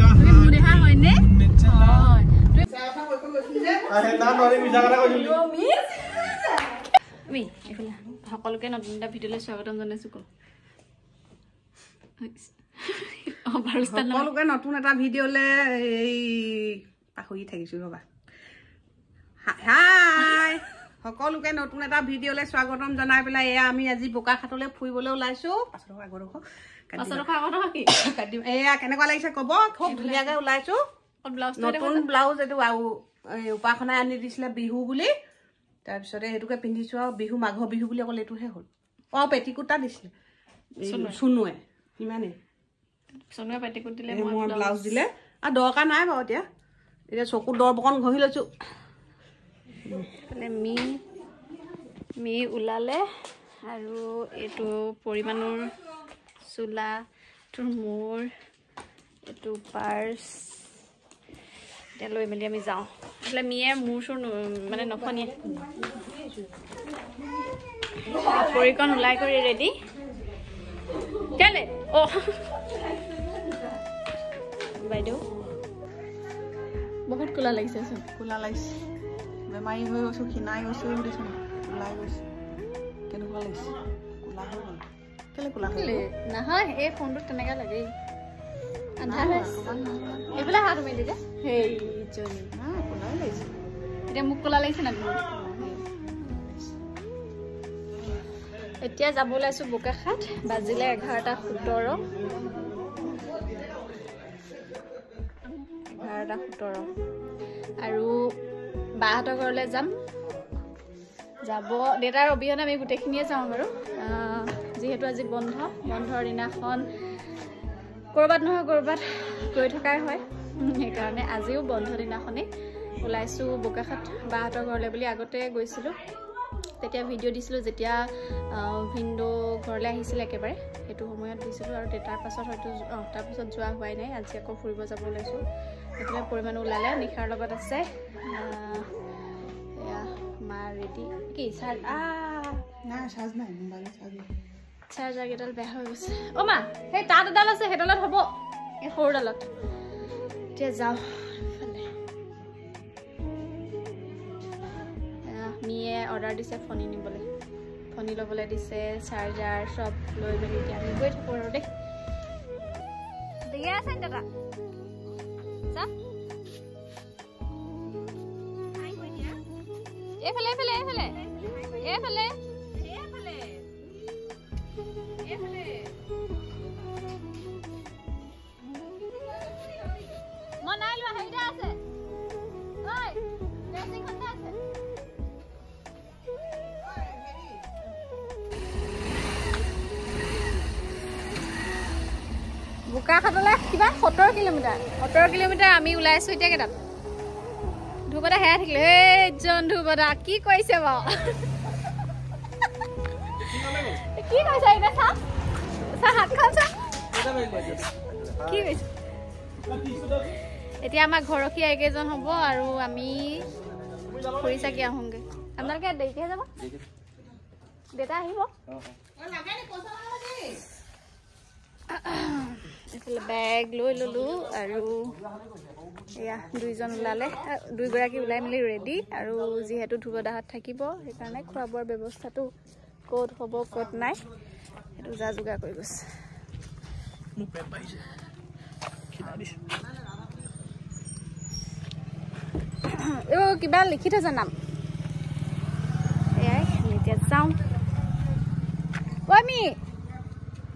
তুমি মুৰেহা হয়নে হয় আহে না নৰি মিছা কথা কৈছিলি আমি এফালে সকলোকে নতুন এটা ভিডিঅ'লৈ স্বাগতম জনাইছো ক সকলোকে নতুন এটা ভিডিঅ'লৈ এই পাহৰি থাকিছো ৰবা হাই সকলোকে নতুন এটা ভিডিঅ'লৈ স্বাগতম জনাই পেলাই এয়া আমি আজি বোকাখাটলৈ ফুৰিবলৈ ওলাইছো এয়া কেনেকুৱা লাগিছে ক'ব খুব ধুনীয়াকৈ ওলাইছো নতুন ব্লাউজ এইটো আৰু উপাসনাই আনি দিছিলে বিহু বুলি তাৰপিছতে সেইটোকে পিন্ধিছো আৰু বিহু মাঘৰ বিহু বুলি অকল এইটোহে হ'ল অঁ পেটিকুটা দিছিলে চুনুৱে ইমানেই চনুৱে পেটিকুট দিলে মই ব্লাউজ দিলে আৰু দৰকাৰ নাই বাৰু এতিয়া চকু দৰবকণ ঘঁহি লৈছো মি ওলালে আৰু এইটো পৰিমাণৰ চোলা তোৰ মোৰ এইটো পাৰ্চ এতিয়া লৈ মেলি আমি যাওঁ এইফালে মিয়ে মোৰ চোৰ মানে নখনিয়ে পৰিকণ ওলাই কৰি ৰেডি কেলে অ' বাইদেউ বহুত কোলা লাগিছেচোন কোলা লাগিছে বেমাৰী হৈ গৈছো ক্ষীণাই গৈছো বুলিছো ওলাই গৈছে কেনেকুৱা লাগিছে কোলা হৈ গ'ল কেলে কোলা হৈ নহয় এই ফোনটোত তেনেকৈ লাগেই আন্ধাৰ এইফালে হাত তুমি দিলে সেইজনী কোলাই লাগিছে এতিয়া মোক কোলা লাগিছে না এতিয়া যাব ওলাইছো বোকাখাট বাজিলে 11:17 আৰু বাহঁতৰ ঘৰলৈ যাম যাব দেউতাৰ অবিহনে আমি গোটেইখিনিয়ে যাওঁ বাৰু যিহেতু আজি বন্ধৰ দিনাখন ক'ৰবাত নহয় ক'ৰবাত গৈ থকাই হয় সেইকাৰণে আজিও বন্ধ দিনাখনেই ওলাইছোঁ বোকাখাট বাহঁতৰ ঘৰলৈ বুলি আগতে গৈছিলোঁ তেতিয়া ভিডিঅ' দিছিলোঁ যেতিয়া ভিনদেউ ঘৰলৈ আহিছিল একেবাৰে সেইটো সময়ত দিছিলোঁ আৰু তাৰ পাছত হয়তো তাৰপিছত যোৱা হোৱাই নাই আজি আকৌ ফুৰিব যাব ওলাইছোঁ এইফালে পৰিমাণ ওলালে নিশাৰ লগত আছে এয়া মা ৰেডি কি চাৰ্জাৰ কেইডাল বেয়া হৈ গৈছে অ' মা সেই তাত এডাল আছে সেইডালত হ'ব এই সৰুডালত এতিয়া যাওঁ মিয়ে অৰ্ডাৰ দিছে ফণি নিবলৈ ফণি ল'বলৈ দিছে চাৰ্জাৰ চব লৈ মেলি এতিয়া আমি গৈ থাকোঁ আৰু দেই দিয়ে আছে দাদা এইফালে এইফালে এইফালে এইফালে মই নাই লোৱা হেৰিতে আছে বোকাখাটলৈ কিবা 70 কিলোমিটাৰ আমি ওলাইছোঁ এতিয়া কেইটাত ধুবদা হেৰাই থাকিলে এইজন ধুবদা কি কৈছে বাৰু কি কৈছে এতিয়া চা হাতখন চা কি কৈছে এতিয়া আমাৰ ঘৰখীয়া একেজন হ'ব আৰু আমি ফুৰি চাকি আহোঁগৈ আপোনালোকে দেৰিকৈ যাব দেউতা আহিব এইফালে বেগ লৈ ল'লোঁ আৰু এয়া দুইজন ওলালে দুইগৰাকী ওলাই মেলি ৰেডি আৰু যিহেতু ধুবদাহঁত থাকিব সেইকাৰণে খোৱা বোৱাৰ ব্যৱস্থাটো ক'ত হ'ব ক'ত নাই সেইটো যা যোগাৰ কৰি গৈছে এই কিবা লিখি থৈছে নাম এয়াই এতিয়া যাওঁ ঐ মি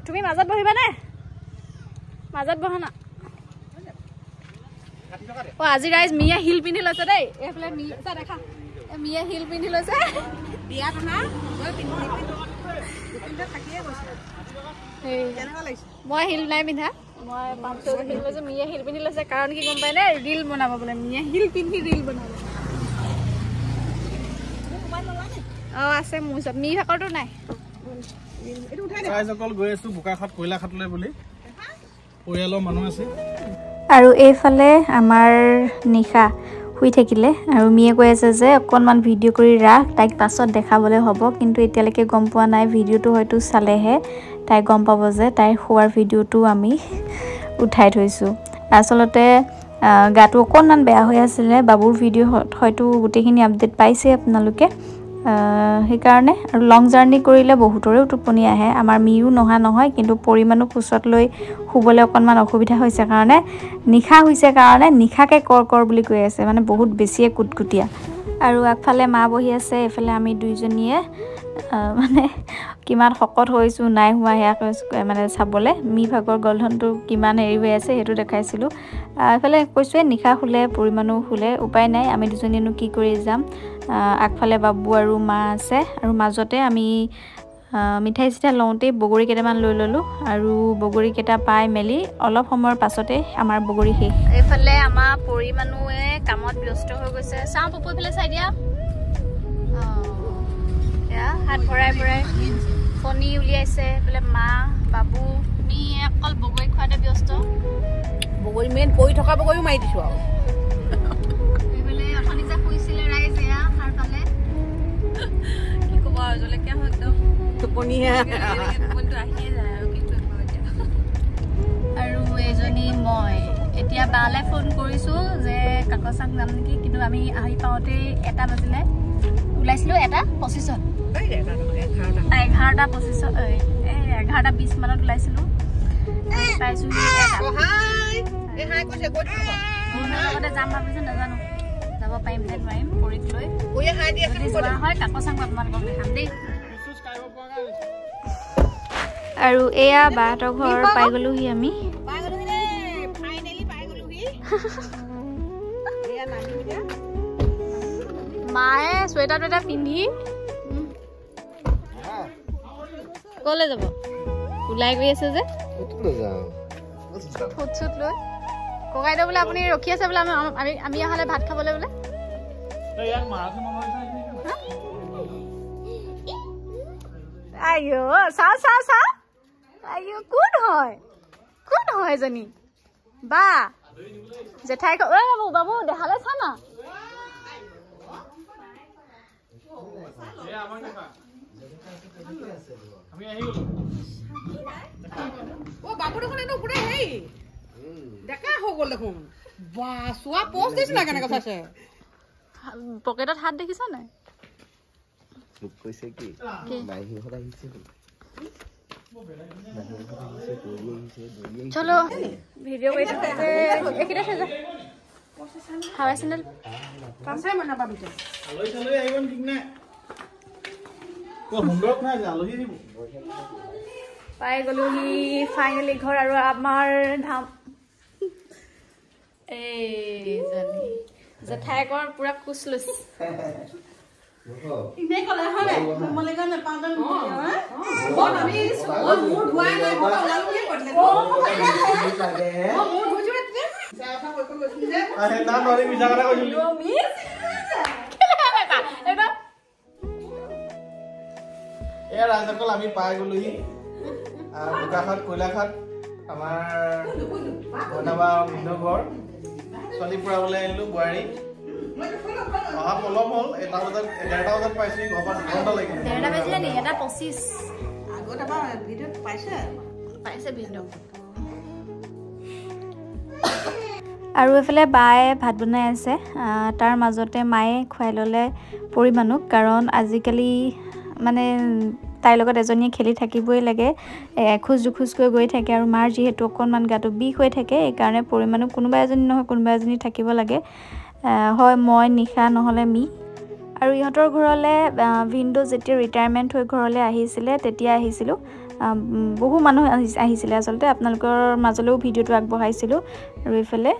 তুমি মাজত বহিবানে মাজত বহা না অ' আজি ৰাইজ মিয়ে হিল পিন্ধি লৈছে দেই এইফালে দেখা মিয়ে হিল পিন্ধি লৈছে মই হিল নাই পিন্ধা মই পাঁচটো হিল লৈছোঁ মিয়ে হিল পিন্ধি লৈছে কাৰণ কি গম পাই নে ৰিল বনাব বোলে মিয়ে হিল পিন্ধি ৰিল বনাব অঁ আছে মোৰ ওচৰত মি ভাগৰটো নাই ৰাইজসকল গৈ আছো বোকাখাট কয়লাখাটলৈ বুলি পৰিয়ালৰ মানুহ আছে আৰু এইফালে আমাৰ নিশা শুই থাকিলে আৰু মিয়ে কৈ আছে যে অকণমান ভিডিঅ' কৰি ৰাখ তাইক পাছত দেখাবলৈ হ'ব কিন্তু এতিয়ালৈকে গম পোৱা নাই ভিডিঅ'টো হয়তো চালেহে তাই গম পাব যে তাইৰ শোৱাৰ ভিডিঅ'টো আমি উঠাই থৈছোঁ আচলতে গাটো অকণমান বেয়া হৈ আছিলে বাবুৰ ভিডিঅ' হয়তো গোটেইখিনি আপডেট পাইছে আপোনালোকে সেইকাৰণে আৰু লং জাৰ্ণি কৰিলে বহুতৰেও টোপনি আহে আমাৰ মিও নহা নহয় কিন্তু পৰিমাণো কোচত লৈ শুবলৈ অকণমান অসুবিধা হৈছে কাৰণে নিশা হৈছে কাৰণে নিশাকে কৰ বুলি কৈ আছে মানে বহুত বেছিয়ে কুটকুটীয়া আৰু আগফালে মা বহি আছে এফালে আমি দুইজনীয়ে মানে কিমান শকত হৈছো নাই হোৱা হেয়া মানে চাবলে মি ভাগৰ গলধনটো কিমান হেৰি হৈ আছে হেতু দেখাইছিলো এফালে কৈছোৱে নিশা শুলে পৰিমাণো শুলে উপায় নাই আমি দুজনীনো কি কৰি যাম আগফালে বাবু আৰু মা আছে আৰু মাজতে আমি মিঠাই চিঠা লওঁতে বগৰী কেইটামান লৈ ললো আৰু বগৰী কেইটা পাই মেলি অলপ সময়ৰ পাছতে আমাৰ বগৰী শেষ এফালে আমাৰ পৰিমাণুৱে কামত ব্যস্ত হৈ গৈছে চাও পপু এফালে চাই দিয়া হাত ভৰাই ফণি উলিয়াইছে এফালে মা বাবু মি অকল বগৰী খোৱাতে ব্যস্ত বগৰী মেইন পৰি থকা বগৰীও মাৰি দিছো আৰু এফালে অথনি যে শুইছিলে ৰাইজ এয়া সাৰ পালে কি ক'ব জলকীয়া হয় একদম টোপনিহে টোপনিটো আহিয়ে যায় আৰু কি কৰিব এতিয়া আৰু এজনী মই এতিয়া বালে ফোন কৰিছো যে কাকচাং যাম নেকি কিন্তু আমি আহি পাওঁতে 1টা বাজিলে ওলাইছিলো 1:25 11:20 মানত ওলাইছিলো পাইছো লগতে যাম ভাবিছো নাজানো যাব পাৰিম নে নোৱাৰিম পৰীক লৈ যোৱা হয় কাকচাং আপোনালোকক দেখাম দেই আৰু এয়া বাহঁতৰ ঘৰ পাই গলোহি আমি মায়ে চুৱেটাৰ টুৱেটাৰ পিন্ধি কলে যাব ওলাই গৈ আছে যে ফুটছুট লৈ ককাইদেউ বোলে আপুনি ৰখি আছে বোলে আমি অহালে ভাত খাবলৈ বোলে আইও চা আইও কোন হয় এজনী বা জেঠাই বাবু দেখালে চা না বাবু দেখোন এইটো পুৰা হেৰি দেখা হৈ গ'ল দেখোন বা চোৱা পোষ্ট দিছিলা কেনেকৈ চাইছে পকেটত হাত দেখিছা নাই কৈছে কি মাইহীহঁত আহিছে চলো ভিডিঅ' কৰি থাকোঁতে এইকেইটা থৈ যা হাৱাই চেণ্ডেল পাঁচে মানে পাবি আলহী আহিব ঠিক নাই সুন্দৰত নাই আলহী দিব পাই গলোহি ফাইনেলি ঘৰ আৰু আমাৰ ধাম এইজনী জেঠাইকৰ পুৰা কোচ লৈছে ইনে কলে হয় মলিকা নেপাওঁ যেন আমি মোৰ ধুৱাই নাই ওলালো বুলি কৈছিলে মোৰ ধুইছো না নৰি মিছা কথা কৈছিলি এ ৰাজসকল আমি পাই গলোহি বোকাখাট কয়লাখাট আমাৰ বনাবা ভিন্ন ঘৰ ছোৱালী ফুৰাবলৈ আহিলো বোৱাৰী অহা পলম হ'ল 11টা বজাত পাইছো ঘৰ পৰা 2 ঘণ্টা লাগিল 1:30 বাজিলে নি 1:25 আগত আমাৰ ভিডিঅ'ত পাইছে ভিডিঅ' আৰু এফালে বায়ে ভাত বনাই আছে তাৰ মাজতে মায়ে খুৱাই ল'লে পৰিমাণুক কাৰণ আজিকালি মানে তাইৰ লগত এজনীয়ে খেলি থাকিবই লাগে এখোজ দুখোজকৈ গৈ থাকে আৰু মাৰ যিহেতু অকণমান গাটো বিষ হৈ থাকে এইকাৰণে পৰিমাণুক কোনোবা এজনী নহয় কোনোবা এজনী থাকিব লাগে হয় মই নিশা নহ'লে মি আৰু ইহঁতৰ ঘৰলৈ ভিনডো যেতিয়া ৰিটায়াৰমেণ্ট হৈ ঘৰলৈ আহিছিলে তেতিয়া আহিছিলোঁ বহু মানুহ আহিছিলে আচলতে আপোনালোকৰ মাজলৈও ভিডিঅ'টো আগবঢ়াইছিলোঁ আৰু এইফালে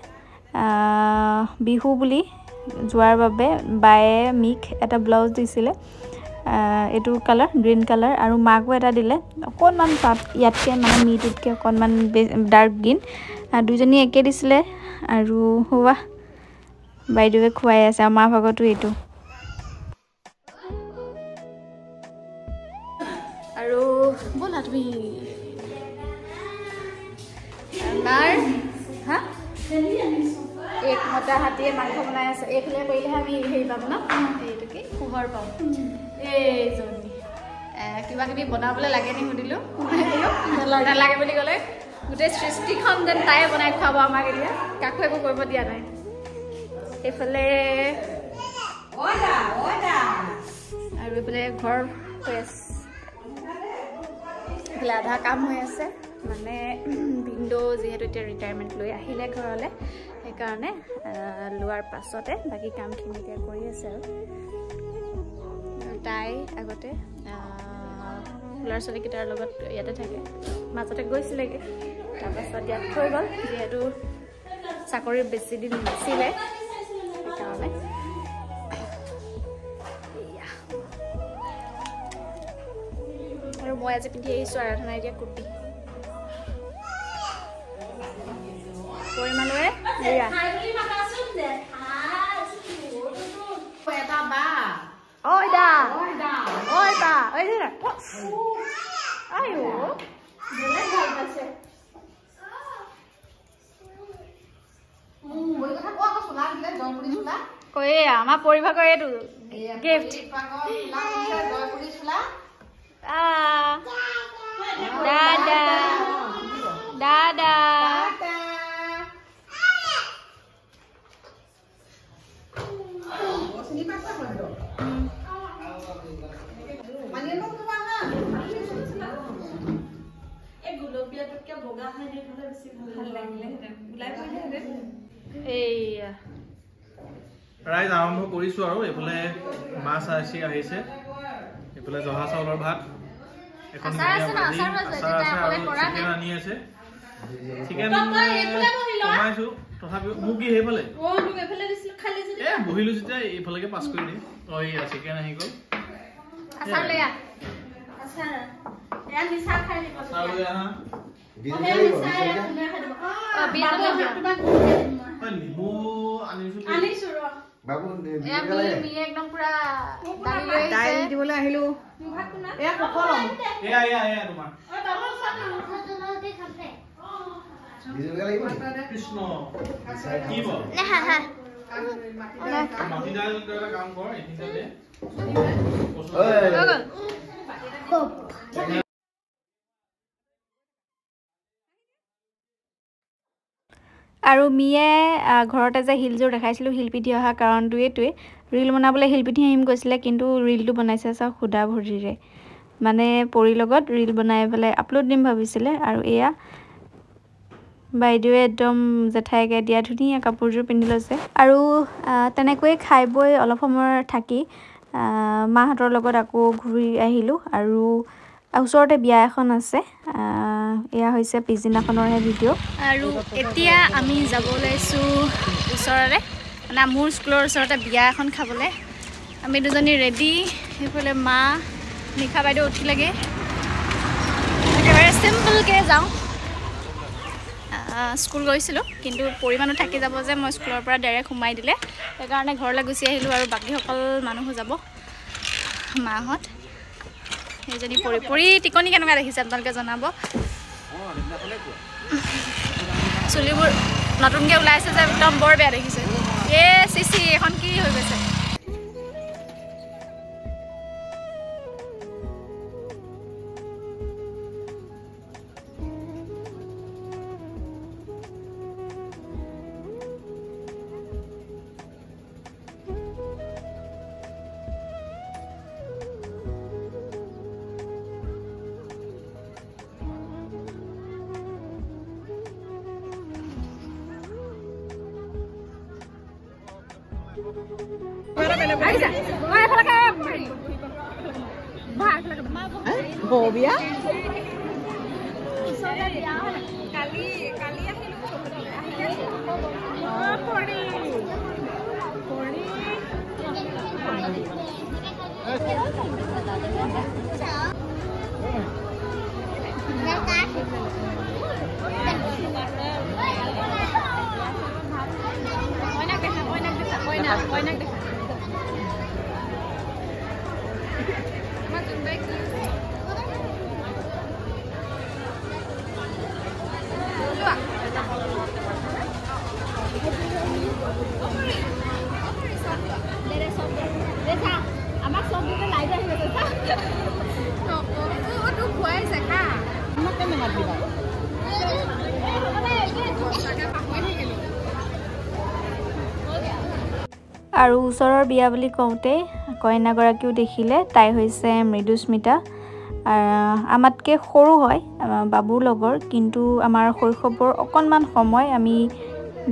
বিহু বুলি যোৱাৰ বাবে বায়ে মিক এটা ব্লাউজ দিছিলে এইটো কালাৰ গ্ৰীণ কালাৰ আৰু মাকো এটা দিলে অকণমান পাত ইয়াতকৈ মানে মিটোতকৈ অকণমান ডাৰ্ক গ্ৰীণ দুইজনী একে দিছিলে আৰু হোৱা বাইদেৱে খুৱাই আছে আৰু মা ভাগতো এইটো আৰু ব'লা তুমি আমাৰ হা এক মতা হাতীয়ে মাংস বনাই আছে এইফালে কৰিলেহে আমি হেৰি পাম ন এইটো কি পোহৰ পাম এইজনী কিবা কিবি বনাবলৈ লাগে নি সুধিলোঁ নালাগে বুলি ক'লে গোটেই সৃষ্টিখন যেন তাই বনাই খুৱাব আমাক এতিয়া কাকো একো কৰিব দিয়া নাই এইফালে আৰু এইফালে ঘৰ হৈ আছে এইফালে আধা কাম হৈ আছে মানে ভিনদেউ যিহেতু এতিয়া ৰিটায়াৰমেণ্ট লৈ আহিলে ঘৰলৈ সেইকাৰণে লোৱাৰ পাছতে বাকী কামখিনি এতিয়া কৰি আছে আৰু তাই আগতে ল'ৰা ছোৱালীকেইটাৰ লগত ইয়াতে থাকে মাজতে গৈছিলেগৈ তাৰপাছত ইয়াত থৈ গ'ল যিহেতু চাকৰি বেছি দিন নাছিলে সেইকাৰণে আৰু মই আজি পিন্ধি আহিছোঁ আৰাধনা এতিয়া কুৰ্তি পৰিমাণৰে oi da oi da ayo boleh enggak baca মই কথা কোৱা আকৌ সোলা দিলে জয়পুৰি সোলা কই আমাৰ পৰিভাগৰ এটো গিফট জয়পুৰি সোলা দাদা দাদা ৰাইজ আৰম্ভ কৰিছো আৰু এইফালে মাছ আছি আহিছে এইফালে জহা চাউলৰ ভাত এখন চিকেন আনি আছে চিকেন কমাইছো তথাপিও মোক কি সেইফালে বহিলো যেতিয়া এইফালেকে পাছ কৰি দিম চিকেন আহি গ'ল কৃষ্ণ কাম কৰ আৰু মিয়ে ঘৰতে যে হিলযোৰ দেখাইছিলোঁ হিল পিন্ধি অহা কাৰণটো এইটোৱে ৰিল বনাবলৈ হিল পিন্ধি আহিম কৈছিলে কিন্তু ৰিলটো বনাইছে চাওক সুদা ভৰিৰে মানে পৰি লগত ৰিল বনাই পেলাই আপলোড দিম ভাবিছিলে আৰু এয়া বাইদেৱে একদম জেঠাইকে দিয়া ধুনীয়া কাপোৰযোৰ পিন্ধি লৈছে আৰু তেনেকৈ খাই বৈ অলপ সময় থাকি মাহঁতৰ লগত আকৌ ঘূৰি আহিলোঁ আৰু ওচৰতে বিয়া এখন আছে এয়া হৈছে পিছদিনাখনৰহে ভিডিঅ' আৰু এতিয়া আমি যাব ওলাইছোঁ ওচৰৰে মানে মোৰ স্কুলৰ ওচৰতে বিয়া এখন খাবলৈ আমি দুজনী ৰেডি সেইফালে মা নিশা বাইদেউ উঠিলেগৈ একেবাৰে চিম্পলকৈ যাওঁ স্কুল গৈছিলোঁ কিন্তু পৰিমাণো থাকি যাব যে মই স্কুলৰ পৰা ডাইৰেক্ট সোমাই দিলে সেইকাৰণে ঘৰলৈ গুচি আহিলোঁ আৰু বাকীসকল মানুহো যাব মাহঁত সেইজনী পৰি টিকনি কেনেকুৱা দেখিছে আপোনালোকে জনাব চুলিবোৰ নতুনকৈ ওলাইছে যে একদম বৰ বেয়া দেখিছে চিচি এখন কি হৈ গৈছে Bobia? আৰু ওচৰৰ বিয়া বুলি কওঁতে কইনাগৰাকীও দেখিলে, তাই হৈছে মৃদুস্মিতা। আমাতকৈ সৰু হয়, বাবুৰ লগৰ, কিন্তু আমাৰ শৈশৱৰ অকণমান সময় আমি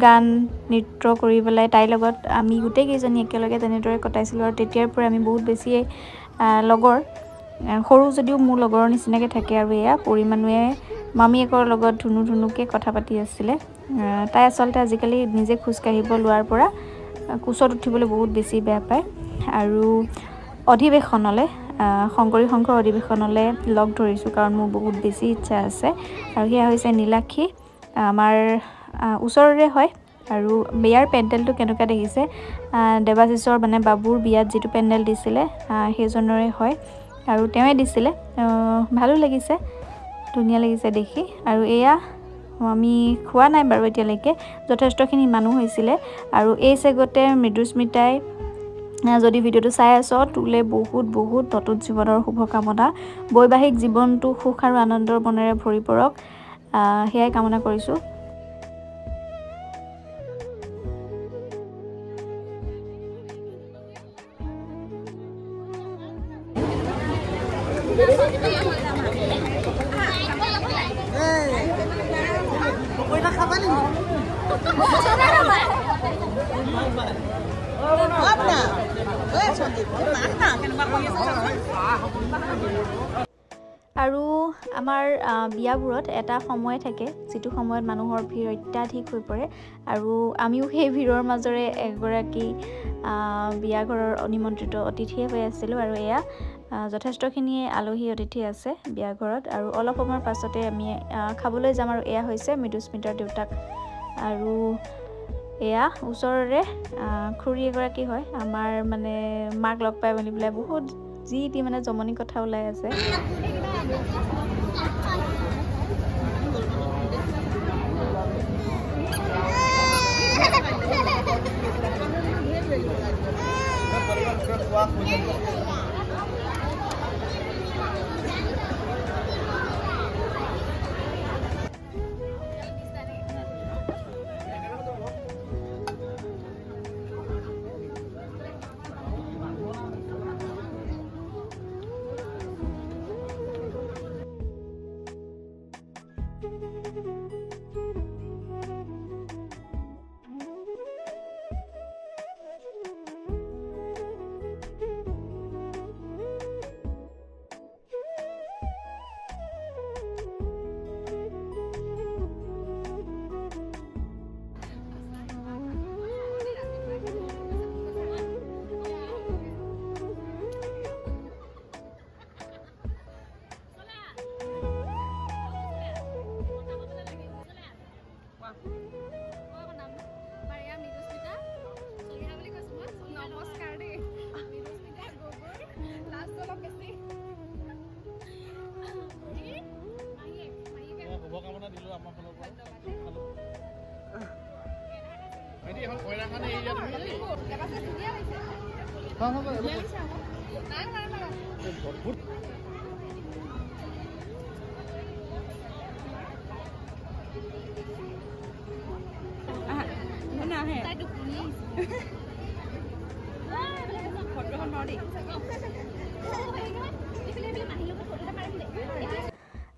গান নৃত্য কৰি পেলাই তাইৰ লগত আমি গোটেইকেইজনী একেলগে তেনেদৰে কটাইছিলোঁ। আৰু তেতিয়াৰ পৰা আমি বহুত বেছি লগৰ, সৰু যদিও মোৰ লগৰৰ নিচিনাকৈ থাকে। আৰু এয়া পৰিমাণুৱে মামীয়েকৰ লগত ধুনুকৈ কথা পাতি আছিলে। তাই আচলতে আজিকালি নিজে খোজকাঢ়িব লোৱাৰ পৰা কোচত উঠিবলৈ বহুত বেছি বেয়া পায়। আৰু অধিৱেশনলৈ, শংকৰী সংঘৰ অধিৱেশনলৈ লগ ধৰিছোঁ, কাৰণ মোৰ বহুত বেছি ইচ্ছা আছে। আৰু সেয়া হৈছে নীলাক্ষী, আমাৰ ওচৰৰে হয়। আৰু বিয়াৰ পেণ্ডেলটো কেনেকুৱা দেখিছে, দেৱাশিষৰ মানে বাবুৰ বিয়াত যিটো পেণ্ডেল দিছিলে সেইজনৰে হয়, আৰু তেওঁৱে দিছিলে। ভালো লাগিছে, ধুনীয়া লাগিছে দেখি। আৰু এয়া আমি খোৱা নাই বাৰু এতিয়ালৈকে, যথেষ্টখিনি মানুহ হৈছিলে। আৰু এই চেগতে মৃদুস্মিতাই, যদি ভিডিঅ'টো চাই আছ, তোলে বহুত বহুত নতুন জীৱনৰ শুভকামনা। বৈবাহিক জীৱনটো সুখ আৰু আনন্দৰ মনেৰে ভৰি পৰক, সেয়াই কামনা কৰিছোঁ। আৰু আমাৰ বিয়াবোৰত এটা সময় থাকে যিটো সময়ত মানুহৰ ভিৰ অত্যাধিক হৈ পৰে, আৰু আমিও সেই ভিৰৰ মাজৰে এগৰাকী বিয়াঘৰৰ অনিমন্ত্ৰিত অতিথিয়ে হৈ আছিলোঁ। আৰু এয়া যথেষ্টখিনি আলহী অতিথি আছে বিয়াঘৰত, আৰু অলপ সময়ৰ পাছতে আমি খাবলৈ যাম। আৰু এয়া হৈছে মৃদুস্মিতাৰ দেউতাক, আৰু এয়া ওচৰৰে খুৰী এগৰাকী হয়। আমাৰ মানে মাক লগ পাই বুলি পেলাই বহুত যি টি মানে জমনি কথা ওলাই আছে।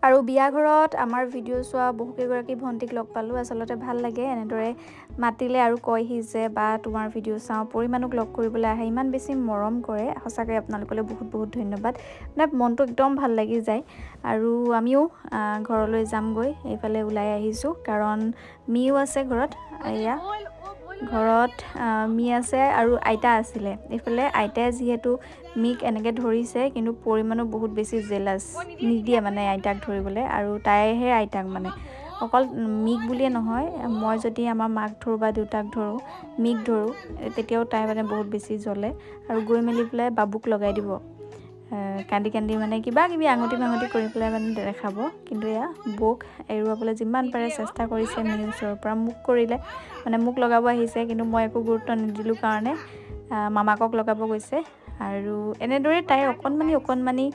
আৰু বিয়াঘৰত আমাৰ ভিডিঅ' চোৱা বহুকেইগৰাকী ভণ্টিক লগ পালোঁ। আচলতে ভাল লাগে এনেদৰে মাতিলে আৰু কয়হি যে বা তোমাৰ ভিডিঅ' চাওঁ, পৰিমাণক লগ কৰিবলৈ আহে, ইমান বেছি মৰম কৰে। সঁচাকৈ আপোনালোকলৈ বহুত বহুত ধন্যবাদ, মানে মনটো একদম ভাল লাগি যায়। আৰু আমিও ঘৰলৈ যামগৈ, এইফালে ওলাই আহিছোঁ, কাৰণ মিও আছে ঘৰত। এয়া ঘৰত মি আছে আৰু আইতা আছিলে। এইফালে আইতাই যিহেতু মিক এনেকৈ ধৰিছে, কিন্তু পৰিমাণো বহুত বেছি জেলাছ, নিদিয়ে মানে আইতাক ধৰিবলৈ। আৰু তাইহে আইতাক, মানে অকল মিক বুলিয়ে নহয়, মই যদি আমাৰ মাক ধৰোঁ বা দেউতাক ধৰোঁ, মিক ধৰোঁ, তেতিয়াও তাই মানে বহুত বেছি জ্বলে আৰু গৈ মেলি পেলাই বাবুক লগাই দিব, কান্দি কান্দি মানে কিবা কিবি আঙুঠি মাঙুঠি কৰি পেলাই মানে দেখাব। কিন্তু এয়া বৌক এৰুৱাবলৈ যিমান পাৰে চেষ্টা কৰিছে। মিৰ ওচৰৰ পৰা মোক কৰিলে, মানে মোক লগাব আহিছে, কিন্তু মই একো গুৰুত্ব নিদিলোঁ কাৰণে মামাকক লগাব গৈছে। আৰু এনেদৰে তাই অকণমানি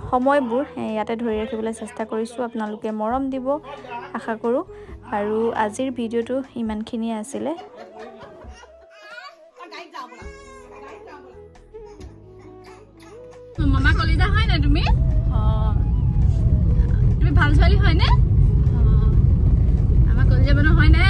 সময়বোৰ ইয়াতে ধৰি ৰাখিবলৈ চেষ্টা কৰিছোঁ। আপোনালোকে মৰম দিব আশা কৰোঁ। আৰু আজিৰ ভিডিঅ'টো ইমানখিনিয়ে আছিলে। মামা কলিজা হয় না তুমি তুমি ভাল ছোৱালী হয় নে আমাৰ কলিজা মানুহ হয় নে